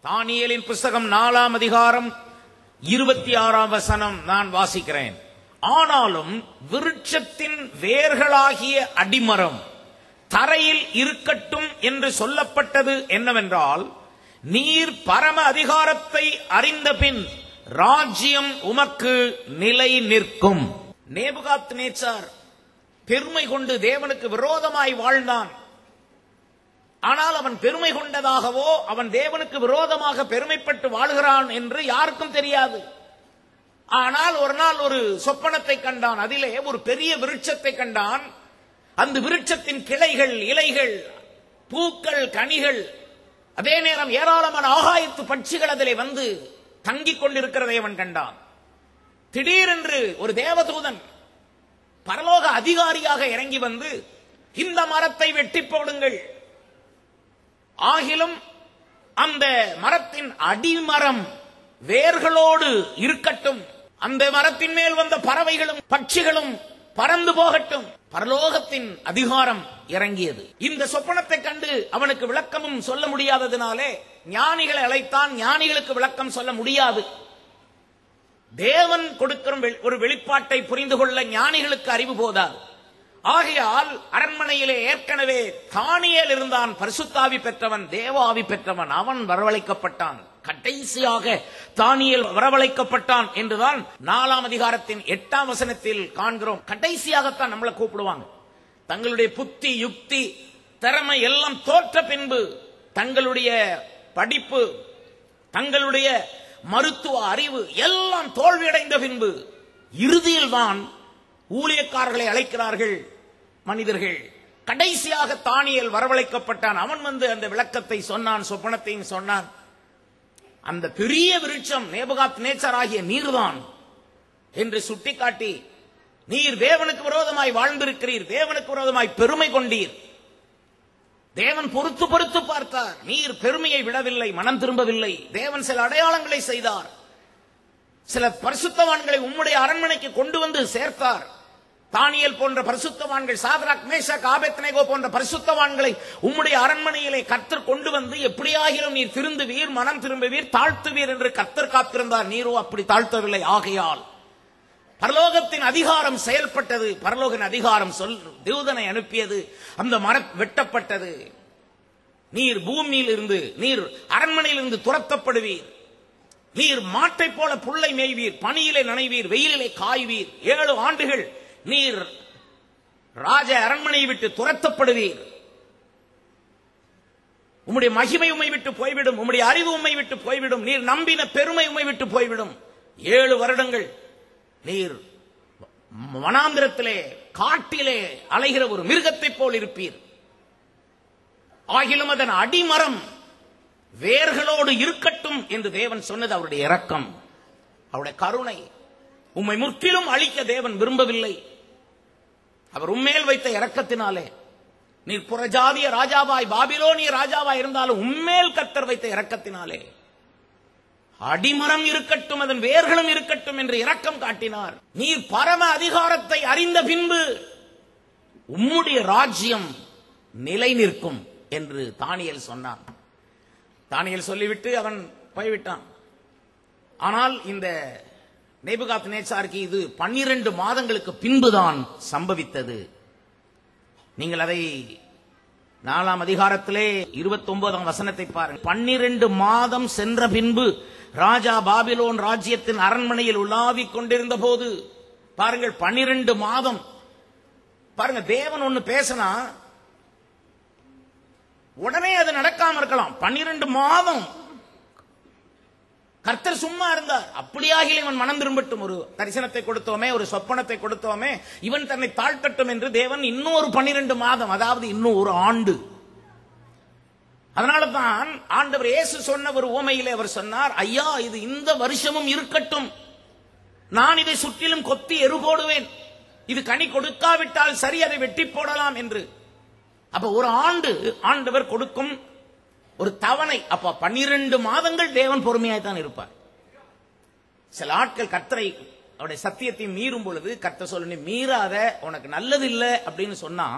தானியேலின் புஸ்தகம் 4ஆம் அதிகாரம் 26ஆம் வசனம் நான் வாசிக்கிறேன். ஆனாலும் விருட்சத்தின் வேர்களாகிய அடிமரம் தரையில் இருக்கட்டும் என்று சொல்லப்பட்டது என்னவென்றால், நீர் பரம அதிகாரத்தை அறிந்த பின் ராஜ்யம் உமக்கு நிலை நிற்கும். நேபுகாத்நேச்சார் பெருமை கொண்டு தேவனுக்கு விரோதமாய் வாழ்ந்தான். ஆனால் அவன் பெருமை கொண்டதாகவோ அவன் தேவனுக்கு விரோதமாக பெருமைப்பட்டு வாழ்கிறான் என்று யாருக்கும் தெரியாது. ஆனால் ஒரு நாள் ஒரு சொப்பனத்தை கண்டான். அதிலே ஒரு பெரிய விருட்சத்தை கண்டான். அந்த விருட்சத்தின் கிளைகள், இலைகள், பூக்கள், கனிகள், அதே நேரம் ஏராளமான ஆகாயத்து பட்சிகள் அதிலே வந்து தங்கிக் கொண்டிருக்கிறதை அவன் கண்டான். திடீரென்று ஒரு தேவதூதன் பரலோக அதிகாரியாக இறங்கி வந்து, இந்த மரத்தை வெட்டி போடுங்கள், ஆகிலும் அந்த மரத்தின் அடிமரம் வேர்களோடு இருக்கட்டும், அந்த மரத்தின் மேல் வந்த பறவைகளும் பட்சிகளும் பறந்து போகட்டும். பரலோகத்தின் அதிகாரம் இறங்கியது. இந்த சொப்பனத்தை கண்டு அவனுக்கு விளக்கமும் சொல்ல முடியாததினாலே ஞானிகளை அழைத்தான். ஞானிகளுக்கு விளக்கம் சொல்ல முடியாது. தேவன் கொடுக்கிற ஒரு வெளிப்பாட்டை புரிந்து கொள்ள ஞானிகளுக்கு அறிவு போதாது. ஆகையால் அரண்மனையிலே ஏற்கனவே தானியேல் இருந்தான். பரிசுத்தாவி பெற்றவன், தேவாவி பெற்றவன். அவன் வரவழைக்கப்பட்டான். கடைசியாக தானியேல் வரவழைக்கப்பட்டான் என்றுதான் 4ஆம் அதிகாரத்தின் 8ஆம் வசனத்தில் காண்கிறோம். கடைசியாகத்தான் நம்மளை கூப்பிடுவாங்க. தங்களுடைய புத்தி, யுக்தி, திறமை எல்லாம் தோற்ற பின்பு, தங்களுடைய படிப்பு, தங்களுடைய மருத்துவ அறிவு எல்லாம் தோல்வியடைந்த பின்பு இறுதியில் தான் ஊழியக்காரர்களை அழைக்கிறார்கள் மனிதர்கள். கடைசியாக தானியேல் வரவழைக்கப்பட்டான். அவன் வந்து அந்த விளக்கத்தை சொன்னான், சொப்பனத்தையும் சொன்னான். அந்த பெரிய விருட்சம் நேபுகாத்நேச்சார் ஆகிய நீர்தான் என்று சுட்டிக்காட்டி, நீர் தேவனுக்கு விரோதமாய் வாழ்ந்திருக்கிறீர், தேவனுக்கு விரோதமாய் பெருமை கொண்டீர். தேவன் பொறுத்து பொறுத்து பார்த்தார். நீர் பெருமையை விடவில்லை, மனம் திரும்பவில்லை. தேவன் சில அடையாளங்களை செய்தார். சில பரிசுத்தவான்களை உம்முடைய அரண்மனைக்கு கொண்டு வந்து சேர்த்தார். தானியேல் போன்ற பரிசுத்தவான்கள், சாத்ராக், மேஷாக், ஆபேத்நேகோ போன்ற பரிசுத்தவான்களை உம்முடைய அரண்மனையிலே கர்த்தர் கொண்டு வந்து, எப்படியாகிலும் நீர் திருந்துவீர், மனம் திரும்புவீர், தாழ்த்துவீர் என்று கர்த்தர் காத்திருந்தார். நீரோ அப்படி தாழ்த்தவில்லை. ஆகையால் பரலோகத்தின் அதிகாரம் செயல்பட்டது. பரலோகின் அதிகாரம் தூதனை அனுப்பியது. அந்த மரம் வெட்டப்பட்டது. நீர் பூமியில் இருந்து, நீர் அரண்மனையில் இருந்து துரத்தப்படுவீர். நீர் மாட்டை போல புல்லை மேய்வீர், பனியிலே நனைவீர், வெயிலிலே காய்வீர். 7 ஆண்டுகள் நீர் ராஜ அரண்மனையை விட்டு துரத்தப்படுவீர். உம்முடைய மகிமை உம்மை விட்டு போய்விடும், உம்முடைய அறிவு உம்மை விட்டு போய்விடும், நீர் நம்பின பெருமை உம்மை விட்டு போய்விடும். 7 வருடங்கள் நீர் வனாந்திரத்திலே, காட்டிலே அலைகிற ஒரு மிருகத்தை போல் இருப்பீர். ஆகிலும் அதன் அடிமரம் வேர்களோடு இருக்கட்டும் என்று தேவன் சொன்னது அவருடைய இரக்கம், அவருடைய கருணை. உம்மை முற்றிலும் அழிக்க தேவன் விரும்பவில்லை. அவர் உம்மேல் வைத்த இரக்கத்தினாலே, நீர் புறஜாதிய ராஜாவாய், பாபிலோனிய ராஜாவாய் இருந்தாலும் உம்மேல் கர்த்தர் வைத்த இரக்கத்தினாலே அடிமரம் இருக்கட்டும், அதன் வேர்களும் இருக்கட்டும் என்று இரக்கம் காட்டினார். நீர் பரம அதிகாரத்தை அறிந்த பின்பு உம்முடைய ராஜ்யம் நிலை நிற்கும் என்று தானியேல் சொன்னான். தானியேல் சொல்லிவிட்டு அவன் போய்விட்டான். ஆனால் இந்த நேபுகாத்நேச்சாருக்கு இது 12 மாதங்களுக்கு பின்புதான் சம்பவித்தது. நீங்கள் அதை 4ஆம் அதிகாரத்திலே 29ஆம் வசனத்தை பாருங்கள். 12 மாதம் சென்ற பின்பு ராஜா பாபிலோன் ராஜ்யத்தின் அரண்மனையில் உலாவிக் கொண்டிருந்த போது, பாருங்கள் 12 மாதம். பாருங்க, தேவன் ஒன்னு பேசினா உடனே அது நடக்காம இருக்கலாம். 12 மாதம் கர்த்தர் சும்மா இருந்தார். அப்படியாக இவன் மனம் திரும்பட்டும், ஒரு தரிசனத்தை கொடுத்தோமே, ஒரு சொப்பனத்தை கொடுத்தோமே, இவன் தன்னை தாழ்த்தட்டும் என்று தேவன் இன்னொரு 12 மாதம், அதாவது இன்னும் ஒரு ஆண்டு. அதனால தான் ஆண்டவர் இயேசு சொன்ன ஒரு உவமையிலே அவர் சொன்னார், ஐயா இது இந்த வருஷமும் இருக்கட்டும், நான் இதை சுற்றிலும் கொத்தி எரு போடுவேன், இது கனி கொடுக்காவிட்டால் சரி, அதை வெட்டி போடலாம் என்று. அப்ப ஒரு ஆண்டு ஆண்டவர் கொடுக்கும் ஒரு தவணை. அப்ப 12 மாதங்கள் தேவன் பொறுமையாய்த்தான் இருப்பார். சில ஆட்கள் கர்த்தரை, அவருடைய சத்தியத்தை மீறும் பொழுது கர்த்தர் சொல்லி மீறாத, உனக்கு நல்லது இல்லை அப்படின்னு சொன்னா